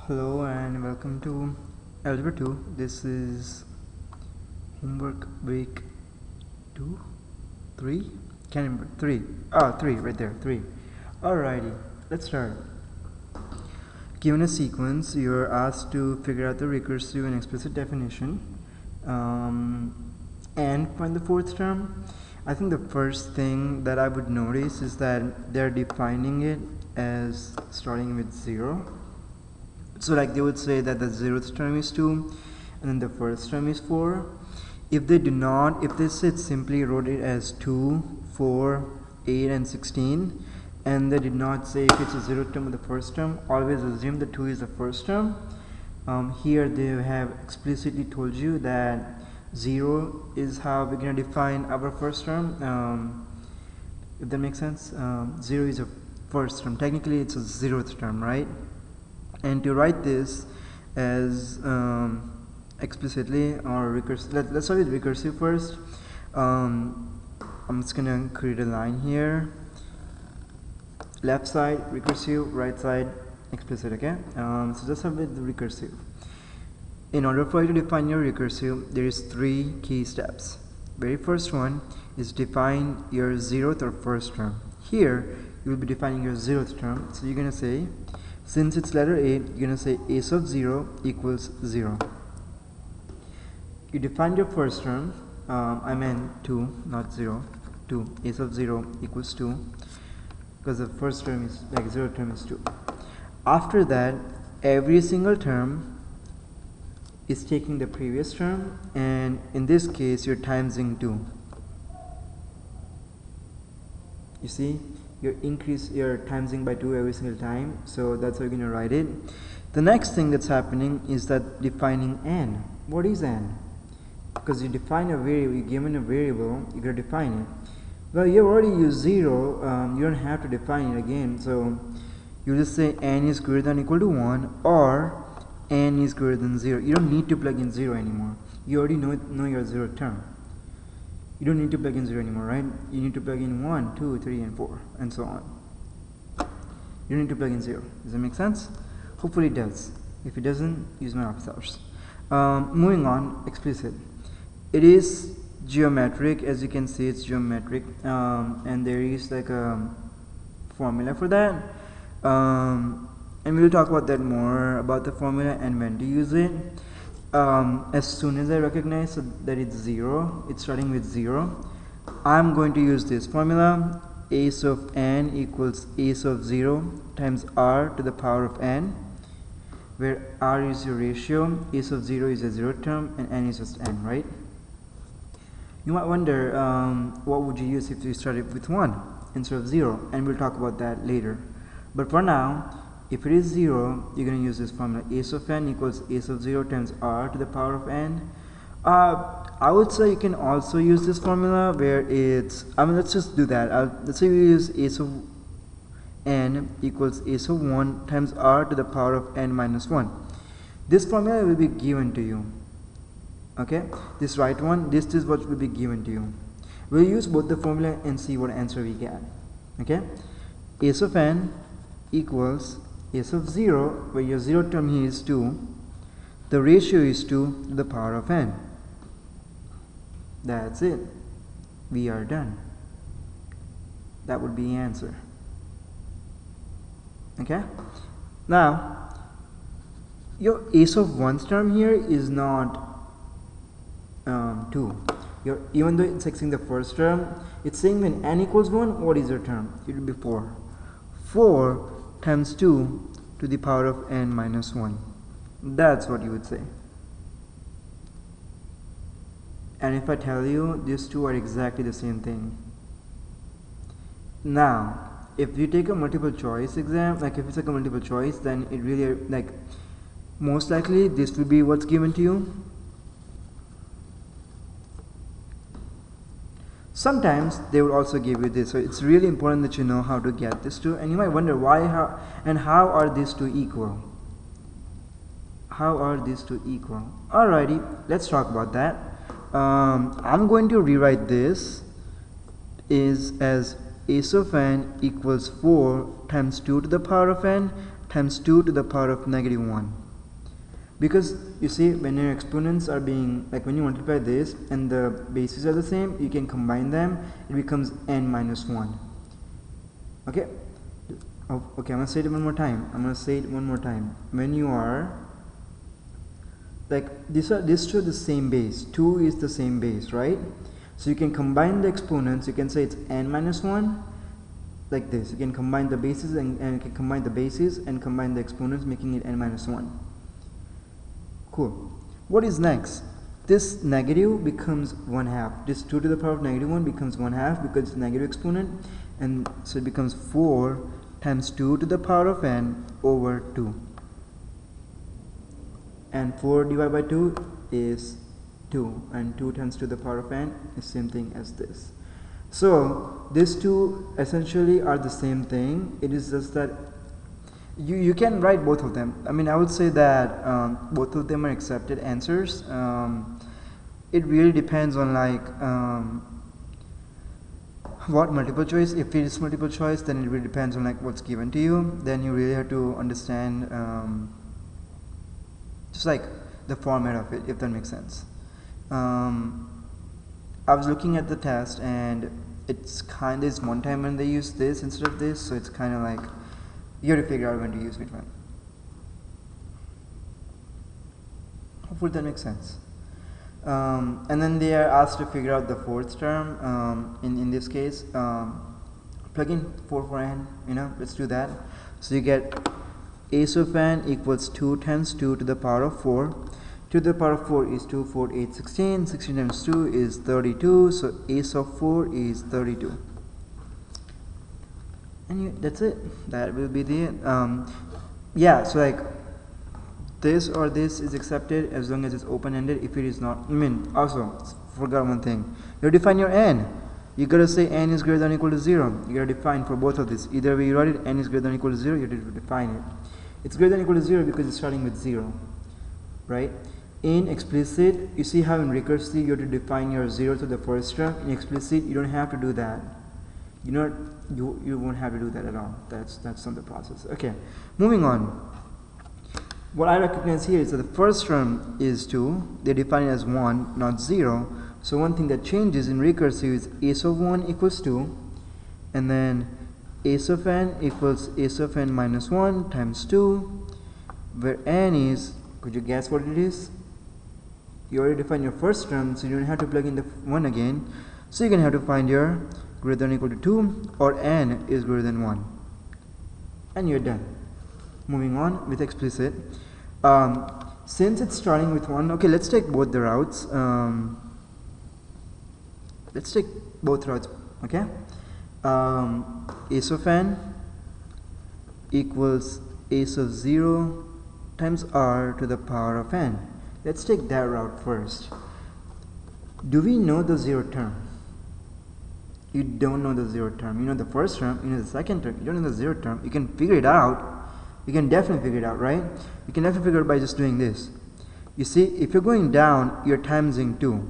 Hello and welcome to Algebra 2. This is homework week 2, 3? Can't remember. 3. 3 right there. 3. Alrighty, let's start. Given a sequence, you're asked to figure out the recursive and explicit definition and find the fourth term. I think the first thing that I would notice is that they're defining it as starting with 0. So like they would say that the 0th term is 2 and then the first term is 4. If they do not, if they said simply wrote it as 2, 4, 8 and 16 and they did not say if it's a 0th term or the first term, always assume the 2 is the first term. Here they have explicitly told you that 0 is how we're going to define our first term. If that makes sense, 0 is a first term. Technically it's a 0th term, right? And to write this as explicitly or recursive, let's start with recursive first. I'm just gonna create a line here. Left side recursive, right side explicit. Okay. So just start with the recursive. In order for you to define your recursive, there is 3 key steps. Very first one is define your 0th or first term. Here you will be defining your 0th term. So you're gonna say, since it's letter A, you're going to say a sub 0 equals 0. You defined your first term, I meant 2, not 0, 2. A sub 0 equals 2 because the first term is, like 0th term is 2. After that, every single term is taking the previous term, and in this case, you're timesing 2. You see? You're timesing by 2 every single time, so that's how you're going to write it. The next thing that's happening is that defining n. What is n? Because you define a variable, you're given a variable, you got to define it. Well, you already used 0, you don't have to define it again, so you just say n is greater than or equal to 1 or n is greater than 0. You don't need to plug in 0 anymore. You already know your 0th term. You don't need to plug in 0 anymore, right? You need to plug in 1, 2, 3 and 4 and so on. You don't need to plug in 0. Does that make sense? Hopefully it does. If it doesn't, use my office hours. Moving on, explicit. It is geometric. As you can see, it's geometric, and there is like a formula for that, and we'll talk about that more, about the formula and when to use it. As soon as I recognize that it's 0, it's starting with 0, I'm going to use this formula. A sub n equals a sub 0 times r to the power of n, where r is your ratio, a sub 0 is a 0th term, and n is just n, right? You might wonder, what would you use if you started with 1 instead of 0, and we'll talk about that later. But for now, if it is 0, you're going to use this formula. A sub n equals a sub 0 times r to the power of n. I would say you can also use this formula where it's, let's just do that. Let's say we use a sub n equals a sub 1 times r to the power of n minus 1. This formula will be given to you. Okay? This right one, this is what will be given to you. We'll use both the formula and see what answer we get. Okay? A sub n equals a sub 0, where your 0th term here is 2, the ratio is 2 to the power of n. That's it. We are done. That would be the answer. Okay? Now, your a sub 1's term here is not 2. Even though it's taking the first term, it's saying when n equals 1, what is your term? It will be 4. 4 times 2 to the power of n minus 1. That's what you would say. And if I tell you these two are exactly the same thing. Now, if you take a multiple choice exam, like if it's like a multiple choice, then it really, like, most likely this will be what's given to you. Sometimes they will also give you this, so it's really important that you know how to get this two. And you might wonder why, how are these two equal? How are these two equal? Alrighty, let's talk about that. I'm going to rewrite this as a sub n equals 4 times 2 to the power of n times 2 to the power of negative 1. Because you see, when your exponents are being, like when you multiply this and the bases are the same, you can combine them, it becomes n minus 1. Okay? Okay, I'm gonna say it one more time. When you are, like, these two are the same base, 2 is the same base, right? So you can combine the exponents, you can say it's n minus 1, like this. You can combine the bases and you can combine the bases and combine the exponents, making it n minus 1. Cool. What is next? This negative becomes 1/2. This 2 to the power of negative 1 becomes 1/2 because it's a negative exponent, and so it becomes 4 times 2 to the power of n over 2. And 4 divided by 2 is 2, and 2 times 2 to the power of n is same thing as this. So these two essentially are the same thing. It is just that you can write both of them. I mean, I would say that both of them are accepted answers. It really depends on like what multiple choice. If it is multiple choice, then it really depends on like what's given to you. Then you really have to understand just like the format of it, if that makes sense. I was looking at the test, and it's kind of one time when they use this instead of this, so it's kind of like you have to figure out when to use which one. Hopefully that makes sense. And then they are asked to figure out the fourth term. In this case, plug in 4 for n. Let's do that. So you get a sub n equals 2 times 2 to the power of 4. 2 to the power of 4 is 2, 4, 8, 16. 16 times 2 is 32. So a sub 4 is 32. And that's it. That will be the yeah. So like this or this is accepted as long as it's open-ended. If it is not, also forgot one thing. You define your n. You gotta say n is greater than or equal to 0. You gotta define for both of this. Either way you write it, n is greater than or equal to 0. You have to define it. It's greater than or equal to 0 because it's starting with 0, right? In explicit, you see how in recursive you have to define your 0 to the first term. In explicit, you don't have to do that. You won't have to do that at all. That's not the process. Okay, moving on. What I recognize here is that the first term is 2. They define it as 1, not 0. So one thing that changes in recursive is a sub 1 equals 2, and then a sub n equals a sub n minus 1 times 2, where n is, could you guess what it is? You already defined your first term, so you don't have to plug in the 1 again. So you're going to have to find your greater than or equal to 2 or n is greater than 1. And you're done. Moving on with explicit. Since it's starting with 1, okay, let's take both the routes. Let's take both routes, okay? A sub n equals a sub 0 times r to the power of n. Let's take that route first. Do we know the 0 term? You don't know the 0 term. You know the first term, you know the second term, you don't know the 0 term. You can figure it out. You can definitely figure it out, right? You can definitely figure it out by just doing this. You see, if you're going down, you're timesing 2.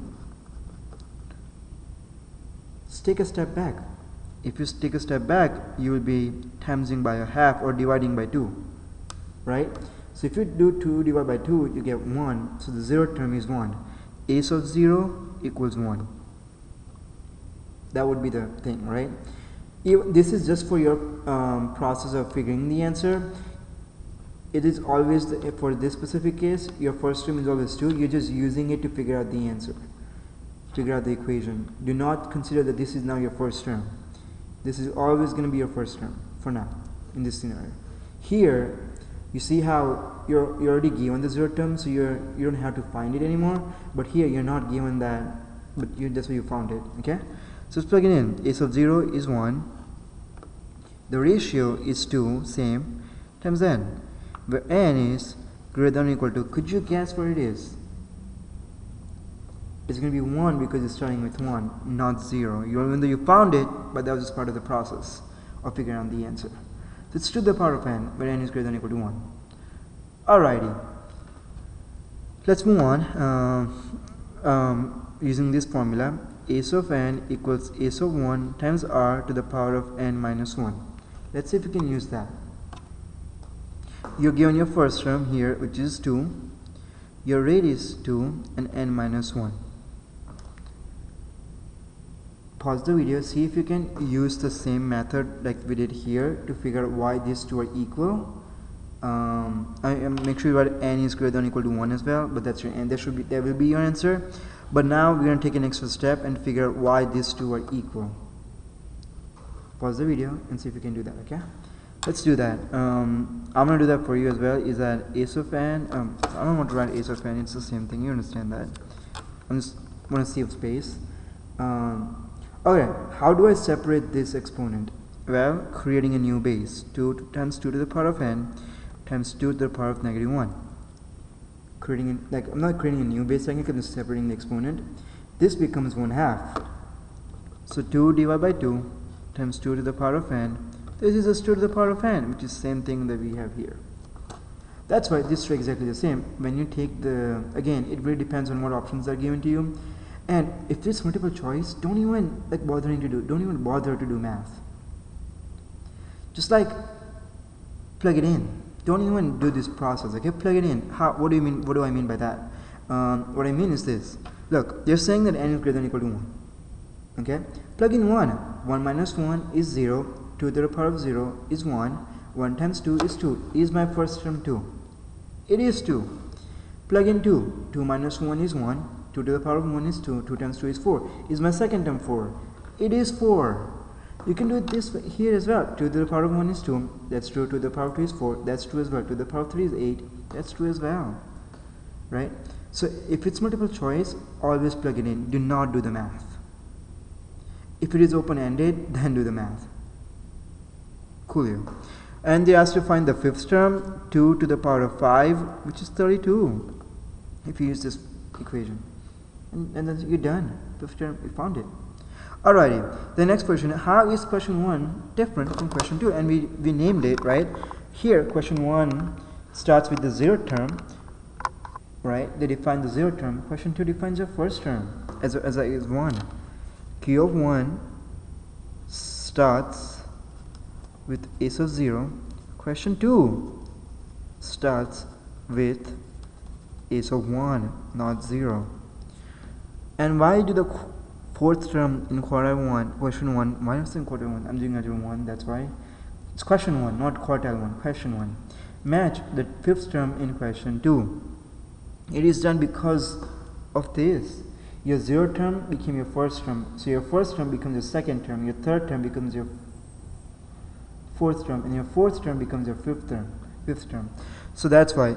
Let's take a step back. If you take a step back, you will be timesing by a half or dividing by 2, right? So if you do 2 divided by 2, you get 1. So the 0 term is 1. A sub 0 equals 1. That would be the thing, right? This is just for your process of figuring the answer. It is always, for this specific case, your first term is always 2. You're just using it to figure out the answer, figure out the equation. Do not consider that this is now your first term. This is always going to be your first term for now in this scenario. Here, you see how you're already given the 0 term, so you don't have to find it anymore. But here you're not given that, but that's why you found it. Okay, so let's plug it in. A sub 0 is 1. The ratio is 2, same, times n, where n is greater than or equal to. Could you guess what it is? It's going to be 1 because it's starting with 1, not 0. Even though you found it, but that was just part of the process of figuring out the answer. So it's to the power of n, where n is greater than or equal to 1. Alrighty. Let's move on. Using this formula, a sub n equals a sub 1 times r to the power of n minus 1. Let's see if we can use that. you're given your first term here, which is 2, your rate is 2, and n minus 1. Pause the video, see if you can use the same method like we did here to figure out why these two are equal. Make sure you write n is greater than or equal to 1 as well, but that's your n. That will be your answer. But now we're going to take an extra step and figure out why these two are equal. Pause the video and see if you can do that, okay? Let's do that. I'm going to do that for you as well. Is that a sub n? I don't want to write a sub n, it's the same thing, you understand that. I'm just want to save space. Okay, how do I separate this exponent? Well, creating a new base. 2 times 2 to the power of n times 2 to the power of negative 1. I'm not creating a new base, I'm just separating the exponent. This becomes 1/2. So 2 divided by 2 times 2 to the power of n. This is just 2 to the power of n, which is the same thing that we have here. That's why this is exactly the same. When you take the, again, it really depends on what options are given to you. And if there's multiple choice, don't even bother to do math. Just plug it in. Don't even do this process, okay? Plug it in. What do you mean? What do I mean by that? What I mean is this. Look, they're saying that n is greater than or equal to 1. Okay? Plug in 1. 1 minus 1 is 0. 2 to the power of 0 is 1. 1 times 2 is 2. Is my first term 2? It is 2. Plug in 2. 2 minus 1 is 1. 2 to the power of 1 is 2. 2 times 2 is 4. Is my second term 4? It is 4. You can do it this way here as well. 2 to the power of 1 is 2. That's true. 2 to the power of 2 is 4. That's true as well. 2 to the power of 3 is 8. That's true as well. Right? So if it's multiple choice, always plug it in. Do not do the math. If it is open-ended, then do the math. Coolio. And they asked to find the fifth term, 2 to the power of 5, which is 32. If you use this equation. And then you're done. Fifth term, you found it. Alrighty, the next question, how is question 1 different from question 2? And we named it, right? Here, question 1 starts with the 0th term, right? They define the 0th term. Question 2 defines your first term as 1. Q of 1 starts with a of 0. Question 2 starts with a of 1, not 0. And why do the fourth term in quartile 1, question 1, why not in quartile 1? I'm doing algebra 1, that's why. It's question 1, not quartile 1, question 1. Match the fifth term in question 2. It is done because of this. Your 0th term became your first term. So your first term becomes your second term. Your third term becomes your fourth term. And your fourth term becomes your fifth term. So that's why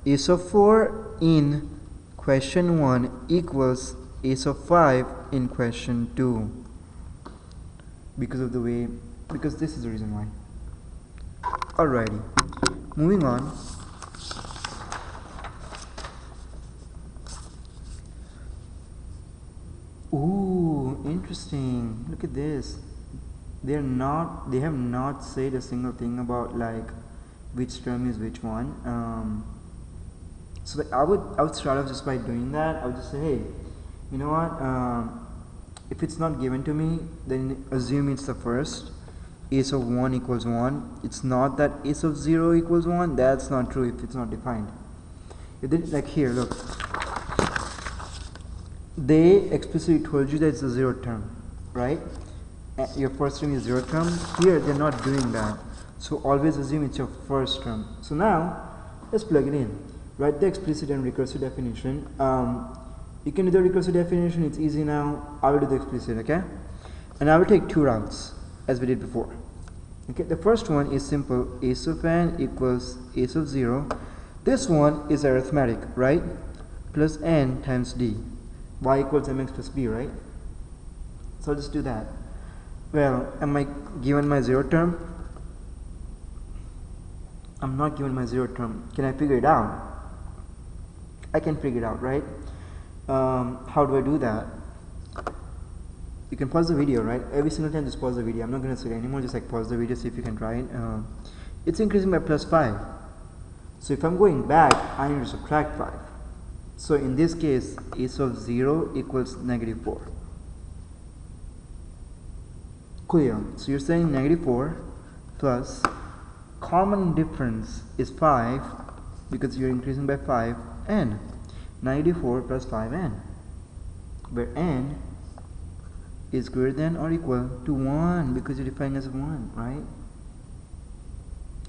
a of 4 in question 1 equals a of 5 in question 2. Because this is the reason why. Alrighty. Moving on. Ooh, interesting. Look at this. They have not said a single thing about which term is which one. So I would start off just by doing that. I would just say, hey, you know what? If it's not given to me, then assume it's the first. A of 1 equals 1. It's not that a of 0 equals 1. That's not true if it's not defined. Like here, look. They explicitly told you that it's a 0th term, right? Your first term is 0th term. Here, they're not doing that. So always assume it's your first term. So now, let's plug it in. Write the explicit and recursive definition. You can do the recursive definition, it's easy now. I will do the explicit, okay? And I will take 2 routes, as we did before. Okay, the first one is simple. A of n equals a of 0. This one is arithmetic, right? Plus n times d. Y equals mx plus b, right? So I'll just do that. Well, am I given my 0th term? I'm not given my 0th term. Can I figure it out? I can figure it out, right? How do I do that? You can pause the video, right? Every single time just pause the video. I'm not going to say it anymore, just pause the video, see if you can try it. It's increasing by plus 5. So if I'm going back, I need to subtract 5. So in this case, a of 0 equals negative 4. Clear? So you're saying negative 4 plus common difference is 5 because you're increasing by 5, n. 94 plus 5n, where n is greater than or equal to 1 because you're defining as 1, right?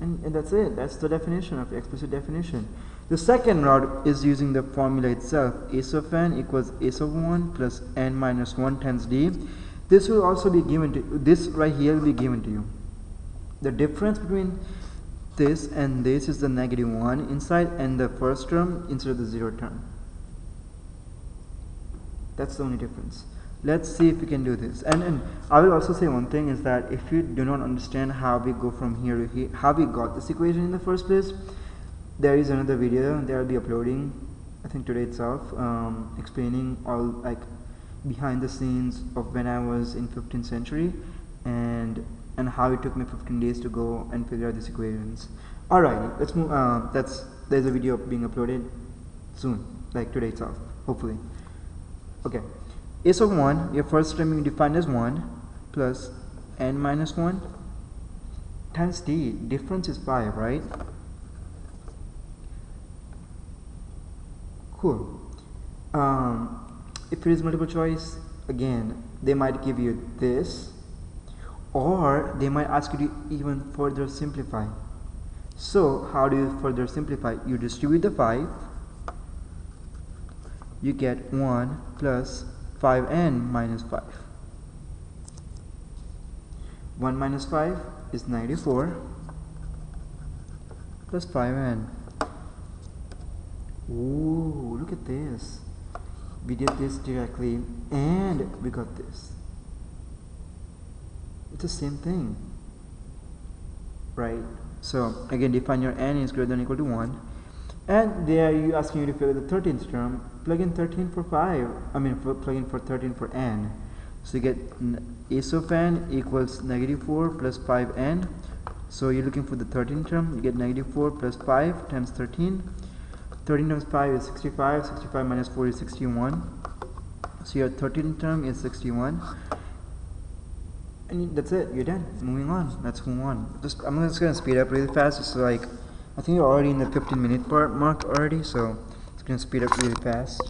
And that's it. That's the definition of explicit definition. The second route is using the formula itself. S of n equals s of 1 plus n minus 1 times d. This will also be given to you. This right here will be given to you. The difference between this and this is the negative 1 inside and the first term instead of the 0 term. That's the only difference. Let's see if we can do this. And I will also say one thing is that if you do not understand how we go from here to here, how we got this equation in the first place, there is another video that I'll be uploading, I think today itself, explaining all like behind the scenes of when I was in 15th century and how it took me 15 days to go and figure out these equations. Alright, let's move. There's a video being uploaded soon, like today itself, hopefully. Okay. S of 1, your first term you define as 1 plus n minus 1 times d. Difference is 5, right? Cool. If it is multiple choice, again, they might give you this, or they might ask you to even further simplify. So, how do you further simplify? You distribute the 5, you get 1 plus 5n minus 5. 1 minus 5 is 94 plus 5n. Ooh, look at this. We did this directly and we got this. It's the same thing, right? So again, define your n is greater than or equal to 1, and there you asking you to figure the 13th term. Plug in 13 for 5. Plug in for 13 for n. So you get s of n equals negative 4 plus 5n. So you're looking for the 13th term. You get negative 4 plus 5 times 13. 13 times 5 is 65. 65 minus 4 is 61. So your 13th term is 61. And that's it. You're done. Moving on. Let's move on. I'm just gonna speed up really fast. It's like I think you're already in the 15-minute mark already. So it's gonna speed up really fast.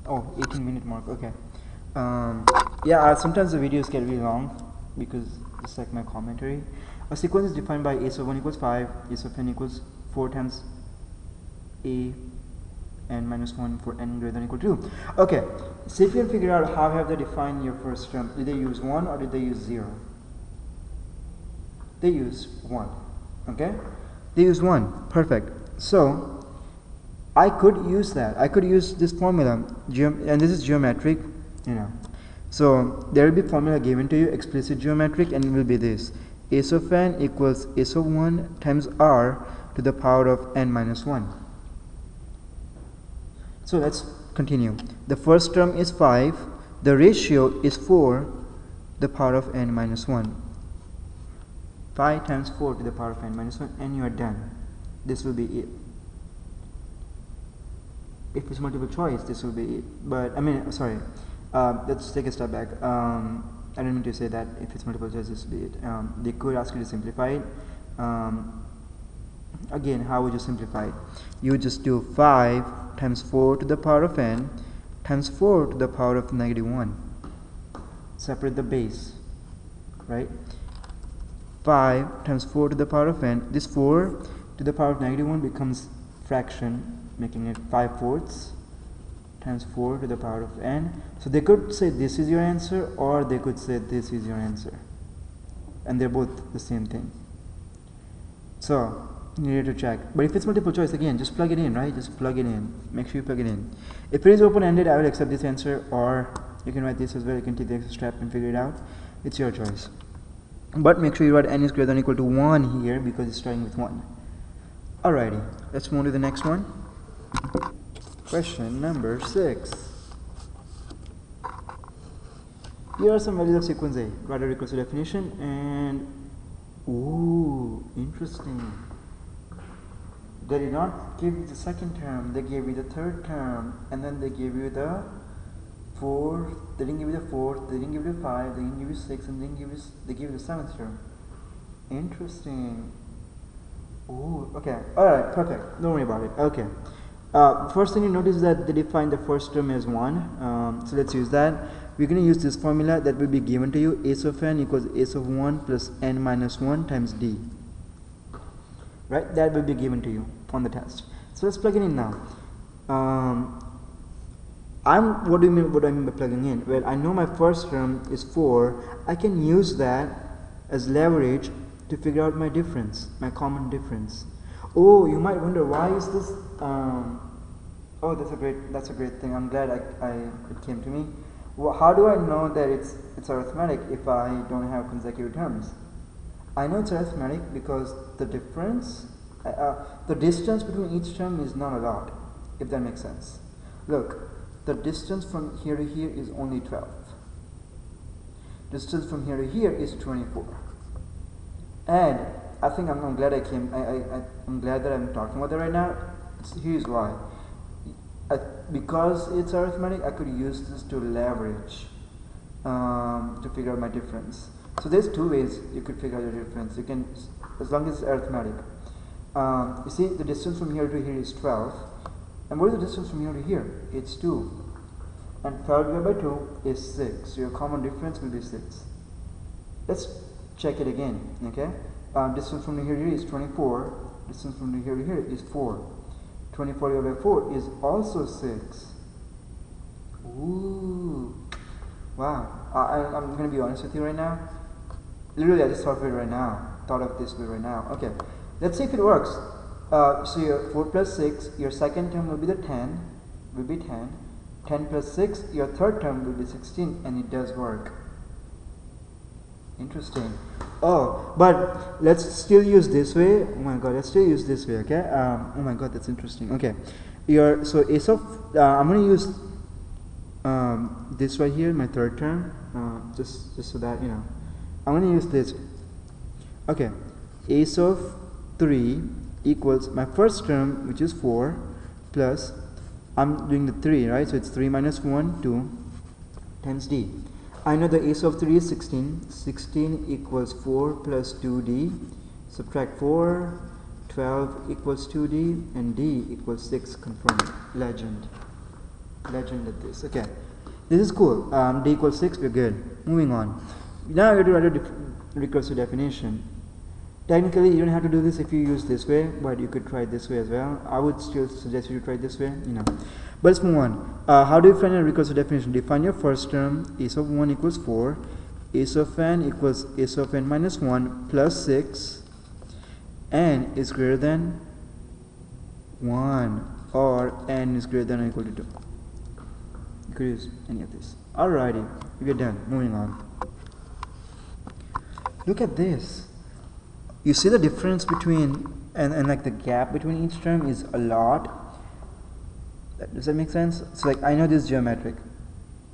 Oh, 18-minute mark. Okay. Yeah. Sometimes the videos get really long because it's like my commentary. A sequence is defined by s of 1 equals 5, s of n equals 4 times a n minus 1 for n greater than or equal to 2. Okay, so if you can figure out how have they defined your first term, did they use 1 or did they use 0? They use 1. Okay, they use 1. Perfect. So I could use that. I could use this formula, and this is geometric, you know. So there will be formula given to you, explicit geometric, and it will be this: s of n equals s of 1 times r to the power of n minus 1. So let's continue. The first term is 5. The ratio is 4 to the power of n minus 1. 5 times 4 to the power of n minus 1, and you are done. This will be it. If it's multiple choice, this will be it. But sorry. Let's take a step back. I don't mean to say that if it's multiple choice, this will be it. They could ask you to simplify it. Again, how would you simplify it? You would just do 5 times 4 to the power of n times 4 to the power of negative 1. Separate the base, right? 5 times 4 to the power of n. This 4 to the power of negative 1 becomes fraction, making it 5/4 times 4 to the power of n. So they could say this is your answer, or they could say this is your answer, and they're both the same thing. So you need to check. But if it's multiple choice, again, just plug it in, right? Just plug it in. Make sure you plug it in. If it is open-ended, I will accept this answer, or you can write this as well. You can take the extra step and figure it out. It's your choice. But make sure you write n is greater than or equal to 1 here because it's starting with 1. Alrighty, let's move to the next one. Question number 6. Here are some values of sequence A. Write a recursive definition and ooh, interesting. They did not give you the second term, they gave you the third term, and then they gave you the fourth. They didn't give you the fourth, they didn't give you the 5, they didn't give you 6, and they gave you the 7th term. Interesting. Oh, okay. Alright, perfect. Don't worry about it. Okay. First thing you notice is that they define the first term as 1. So let's use that. We're going to use this formula that will be given to you. S of n equals S of 1 plus n minus 1 times d. Right? That will be given to you on the test. So let's plug it in now. What do I mean by plugging in? Well, I know my first term is 4. I can use that as leverage to figure out my difference, my common difference. Oh, you might wonder, why is this? Oh, that's a great thing. I'm glad it came to me. Well, how do I know that it's arithmetic if I don't have consecutive terms? I know it's arithmetic because the difference, the distance between each term is not a lot, if that makes sense. Look, the distance from here to here is only 12. Distance from here to here is 24. And I think I'm glad I'm glad that I'm talking about that right now. Here's why. Because it's arithmetic, I could use this to leverage to figure out my difference. So there's two ways you could figure out your difference. You can, as long as it's arithmetic. You see, the distance from here to here is 12. And what is the distance from here to here? It's 2. And 12 divided by 2 is 6. So your common difference will be 6. Let's check it again. Okay? Distance from here to here is 24. Distance from here to here is 4. 24 divided by 4 is also 6. Ooh. Wow. I'm going to be honest with you right now. Literally, I just thought of it right now. Thought of this way right now. Okay. Let's see if it works. So your 4 plus 6, your second term will be the 10. Will be 10. 10 plus 6, your third term will be 16, and it does work. Interesting. Oh, but let's still use this way. Oh my god, let's still use this way, okay? Oh my god, that's interesting. Okay. So S of, I'm going to use this right here, my third term, just so that, you know. I'm going to use this. Okay. S of 3 equals my first term, which is 4, plus, I'm doing the 3, right? So it's 3 minus 1, 2, times d. I know the S of 3 is 16. 16 equals 4 plus 2d. Subtract 4. 12 equals 2d. And d equals 6. Confirm. Legend. Legend at this. Okay. This is cool. D equals 6. We're good. Moving on. Now we're going to write a recursive definition. Technically, you don't have to do this if you use this way, but you could try it this way as well. I would still suggest you to try it this way, you know. But let's move on. How do you find a recursive definition? Define your first term. S of 1 equals 4. S of n equals S of n minus 1 plus 6. N is greater than 1, or n is greater than or equal to 2. You could use any of this. Alrighty, we're done. Moving on. Look at this. You see the difference between, and like the gap between each term is a lot. Does that make sense? So like, I know this is geometric.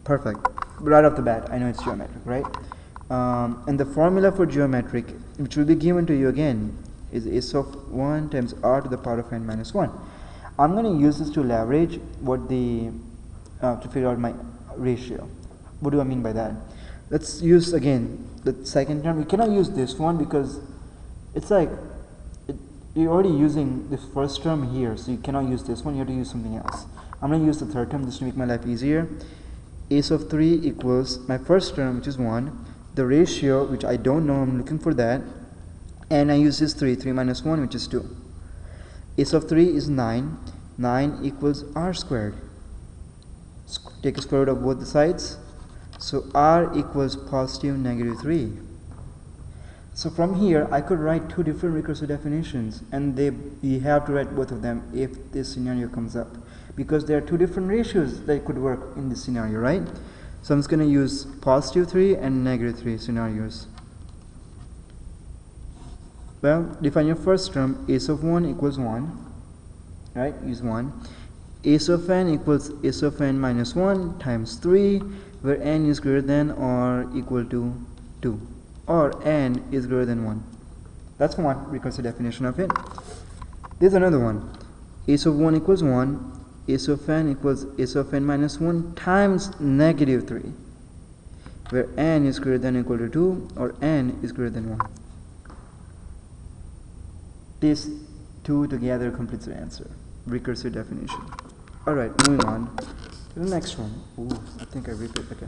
Perfect. Right off the bat, I know it's geometric, right? And the formula for geometric, which will be given to you again, is S of 1 times r to the power of n minus 1. I'm going to use this to leverage what the, to figure out my ratio. What do I mean by that? Let's use again the second term. We cannot use this one because it's like, you're already using the first term here, so you cannot use this one, you have to use something else. I'm going to use the third term just to make my life easier. S of 3 equals my first term, which is 1, the ratio, which I don't know, I'm looking for that, and I use this 3 minus 1, which is 2. S of 3 is 9, 9 equals r squared. Take a square root of both the sides, so r equals positive negative 3. So from here, I could write two different recursive definitions, and you have to write both of them if this scenario comes up, because there are two different ratios that could work in this scenario, right? So I'm just going to use positive 3 and negative 3 scenarios. Well, define your first term. S of 1 equals 1, right? Use 1. S of n equals S of n minus 1 times 3, where n is greater than or equal to 2. Or n is greater than 1. That's one recursive definition of it. There's another one. S of 1 equals 1. S of n equals S of n minus 1 times negative 3, where n is greater than or equal to 2, or n is greater than 1. These two together completes the answer. Recursive definition. Alright, moving on to the next one. Ooh, I think I repeat. Okay.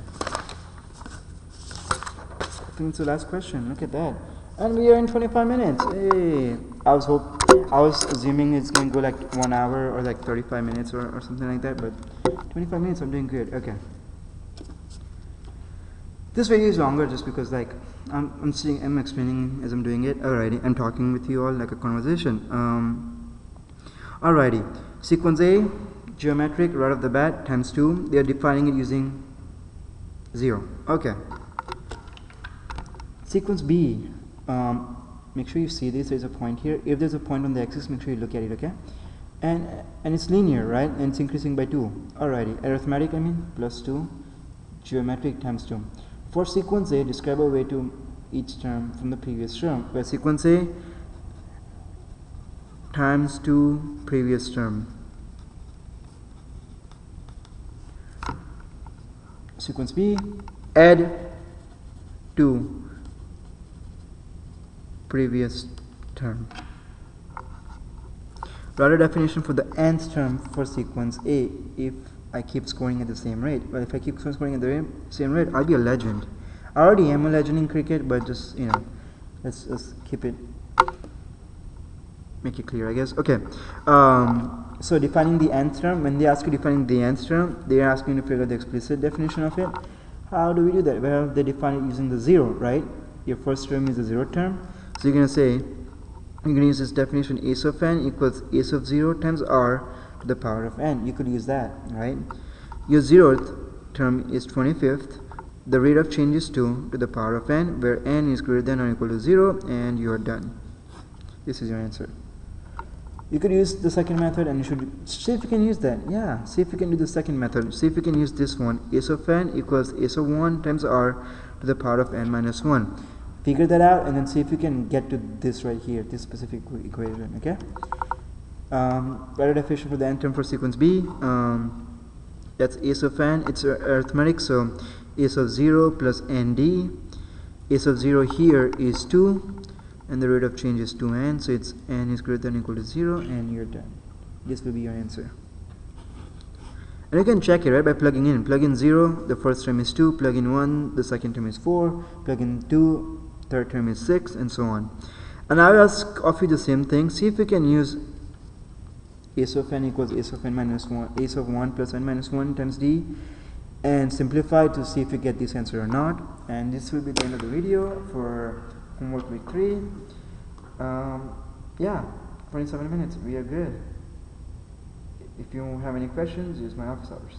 I think it's the last question. Look at that. And we are in 25 minutes. Hey, I was assuming it's going to go like 1 hour or like 35 minutes or something like that, but 25 minutes, I'm doing good. Okay. This video is longer just because like I'm explaining as I'm doing it. Alrighty, I'm talking with you all like a conversation. Alrighty, sequence A, geometric right off the bat times 2. They are defining it using 0. Okay. Sequence B, make sure you see this. There's a point here. If there's a point on the axis, make sure you look at it. Okay, and it's linear, right? And it's increasing by 2. Alrighty, arithmetic, I mean, plus 2, geometric times 2. For sequence A, describe a way to each term from the previous term. Where sequence A times 2 previous term. Sequence B, add 2 previous term. Write a definition for the nth term for sequence A if I keep scoring at the same rate. Well, if I keep scoring at the same rate, I'll be a legend. I already am a legend in cricket, but just, you know, let's keep it, make it clear, I guess. Okay. So defining the nth term, when they ask you defining the nth term, they're asking you to figure out the explicit definition of it. How do we do that? Well, they define it using the 0, right? Your first term is the 0 term. So you're going to say, you're going to use this definition, a sub n equals a sub 0 times r to the power of n. You could use that, right? Your 0th term is 25th. The rate of change is 2 to the power of n, where n is greater than or equal to 0, and you are done. This is your answer. You could use the second method, and you should see if you can use that. Yeah, see if you can do the second method. See if you can use this one. A sub n equals a sub 1 times r to the power of n minus 1. Figure that out, and then see if you can get to this right here, this specific equation. Okay. Write a definition for the nth term for sequence B. That's a sub n. It's arithmetic, so a sub 0 plus nd. A sub 0 here is 2, and the rate of change is 2n, so it's n is greater than or equal to 0, and you're done. This will be your answer. And you can check it, right, by plugging in. Plug in 0, the first term is 2. Plug in 1, the second term is 4. Plug in 2, third term is 6, and so on. And I will ask of you the same thing. See if you can use a sub n equals a sub n minus 1, a sub 1 plus n minus 1 times d, and simplify to see if you get this answer or not. And this will be the end of the video for homework week 3. Yeah, 27 minutes. We are good. If you have any questions, use my office hours.